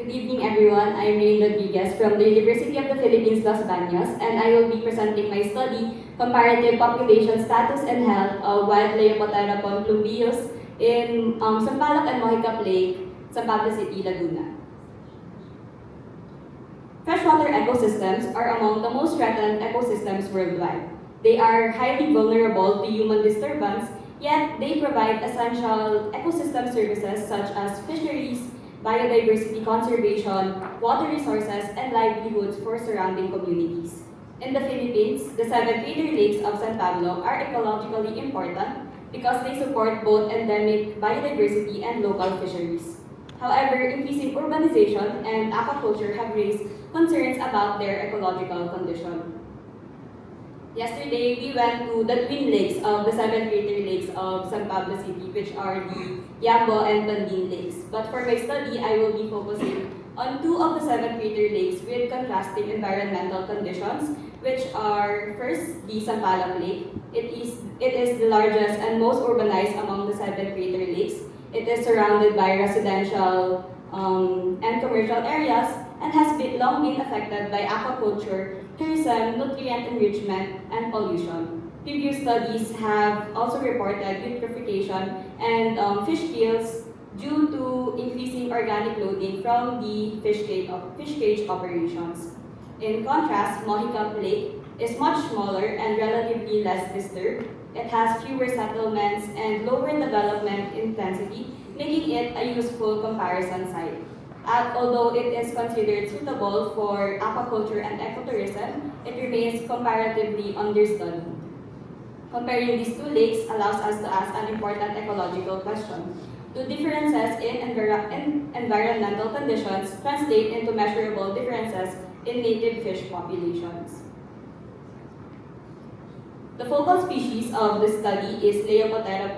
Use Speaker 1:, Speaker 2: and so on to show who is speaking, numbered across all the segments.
Speaker 1: Good evening, everyone. I'm Rain Rodriguez from the University of the Philippines, Los Baños, and I will be presenting my study, Comparative Population Status and Health of Wild Leopotera plumbeus in Sampaloc and Mohicap Lake, San Pablo City, Laguna. Freshwater ecosystems are among the most threatened ecosystems worldwide. They are highly vulnerable to human disturbance, yet they provide essential ecosystem services such as fisheries, biodiversity conservation, water resources, and livelihoods for surrounding communities. In the Philippines, the 7 greater lakes of San Pablo are ecologically important because they support both endemic biodiversity and local fisheries. However, increasing urbanization and aquaculture have raised concerns about their ecological condition. Yesterday, we went to the twin lakes of the 7 greater lakes of San Pablo City, which are the Yambo and Tandin lakes. But for my study, I will be focusing on 2 of the 7 greater lakes with contrasting environmental conditions, which are first the Sampaloc Lake. It is the largest and most urbanized among the 7 greater lakes. It is surrounded by residential and commercial areas and has long been affected by aquaculture, tourism, nutrient enrichment, and pollution. Previous studies have also reported eutrophication and fish kills due to increasing organic loading from the fish cage operations. In contrast, Mohicap Lake is much smaller and relatively less disturbed. It has fewer settlements and lower development intensity, making it a useful comparison site. Although it is considered suitable for aquaculture and ecotourism, it remains comparatively understudied. Comparing these 2 lakes allows us to ask an important ecological question. Do differences in environmental conditions translate into measurable differences in native fish populations? The focal species of the study is Leopotera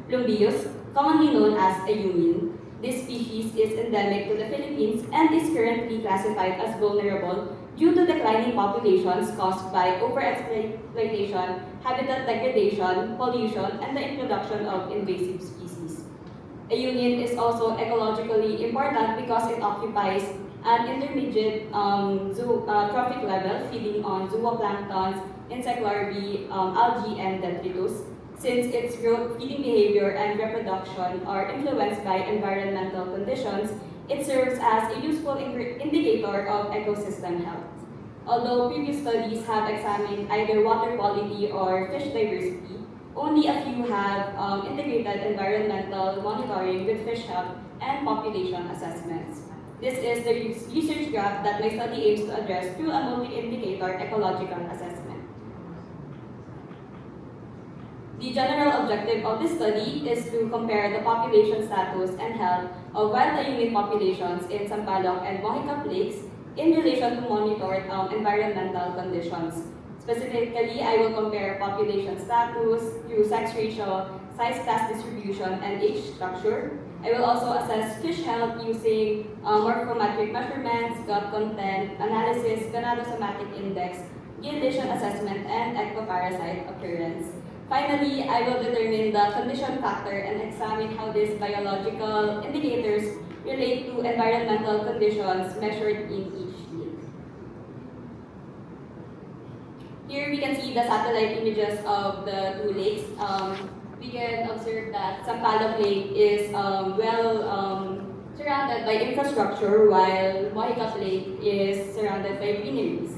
Speaker 1: plumbeus, commonly known as a union. This species is endemic to the Philippines and is currently classified as vulnerable due to declining populations caused by overexploitation, habitat degradation, pollution, and the introduction of invasive species. A union is also ecologically important because it occupies an intermediate trophic level, feeding on zooplanktons, insect larvae, algae, and detritus. Since its growth, feeding behavior, and reproduction are influenced by environmental conditions, it serves as a useful indicator of ecosystem health. Although previous studies have examined either water quality or fish diversity, only a few have integrated environmental monitoring with fish health and population assessments. This is the research gap that my study aims to address through a multi-indicator ecological assessment. The general objective of this study is to compare the population status and health of wild unit populations in Sampaloc and Mohicap lakes in relation to monitored environmental conditions. Specifically, I will compare population status through sex ratio, size class distribution, and age structure. I will also assess fish health using morphometric measurements, gut content analysis, gonadosomatic index, gill lesion assessment, and ectoparasite occurrence. Finally, I will determine the condition factor and examine how these biological indicators relate to environmental conditions measured in each lake. Here we can see the satellite images of the 2 lakes. We can observe that Sampaloc Lake is surrounded by infrastructure, while Mohicap Lake is surrounded by greeneries.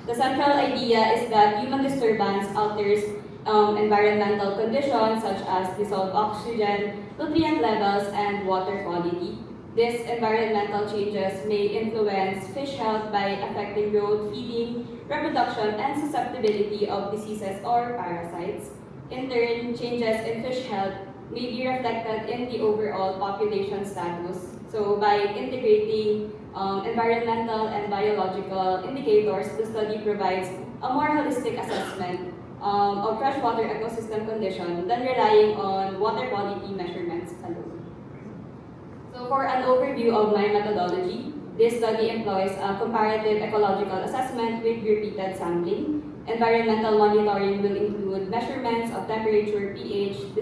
Speaker 1: The central idea is that human disturbance alters environmental conditions such as dissolved oxygen, nutrient levels, and water quality. These environmental changes may influence fish health by affecting growth, feeding, reproduction, and susceptibility of diseases or parasites. In turn, changes in fish health may be reflected in the overall population status. So by integrating environmental and biological indicators, the study provides a more holistic assessment of freshwater ecosystem condition than relying on water quality measurements alone. So for an overview of my methodology, this study employs a comparative ecological assessment with repeated sampling. Environmental monitoring will include measurements of temperature, pH,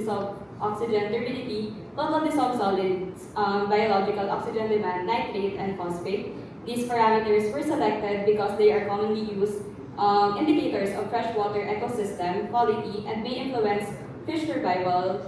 Speaker 1: oxygen turbidity, local dissolved solids, biological oxygen demand, nitrate, and phosphate. These parameters were selected because they are commonly used indicators of freshwater ecosystem quality and may influence fish survival,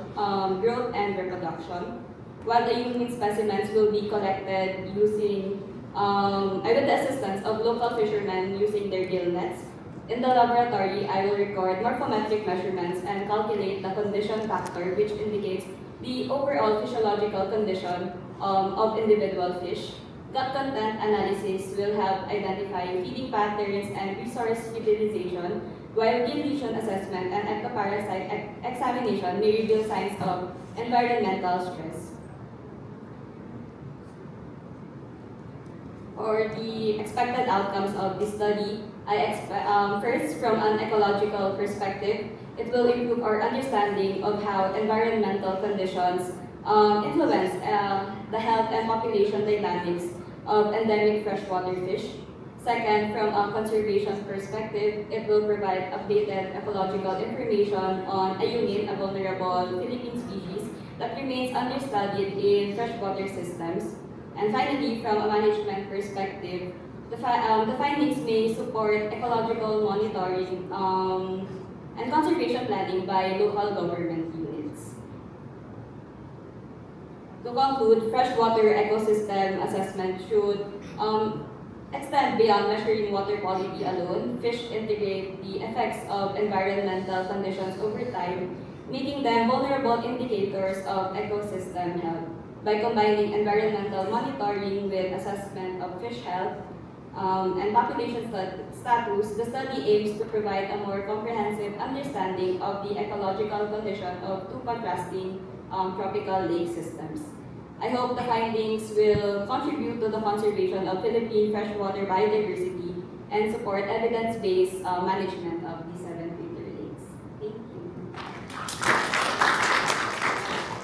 Speaker 1: growth, and reproduction. While the human specimens will be collected using, with the assistance of local fishermen using their gill nets. In the laboratory, I will record morphometric measurements and calculate the condition factor, which indicates the overall physiological condition of individual fish. Gut content analysis will help identify feeding patterns and resource utilization, while gill lesion assessment and ectoparasite examination may reveal signs of environmental stress. For the expected outcomes of this study, I expect, first, from an ecological perspective, it will improve our understanding of how environmental conditions influence the health and population dynamics of endemic freshwater fish. Second, from a conservation perspective, it will provide updated ecological information on ayungin, a vulnerable Philippine species that remains understudied in freshwater systems. And finally, from a management perspective, the findings may support ecological monitoring and conservation planning by local government units. To conclude, freshwater ecosystem assessment should extend beyond measuring water quality alone. Fish integrate the effects of environmental conditions over time, making them vulnerable indicators of ecosystem health. By combining environmental monitoring with assessment of fish health and population status, the study aims to provide a more comprehensive understanding of the ecological condition of two contrasting tropical lake systems. I hope the findings will contribute to the conservation of Philippine freshwater biodiversity and support evidence-based management of the 7 greater lakes. Thank you.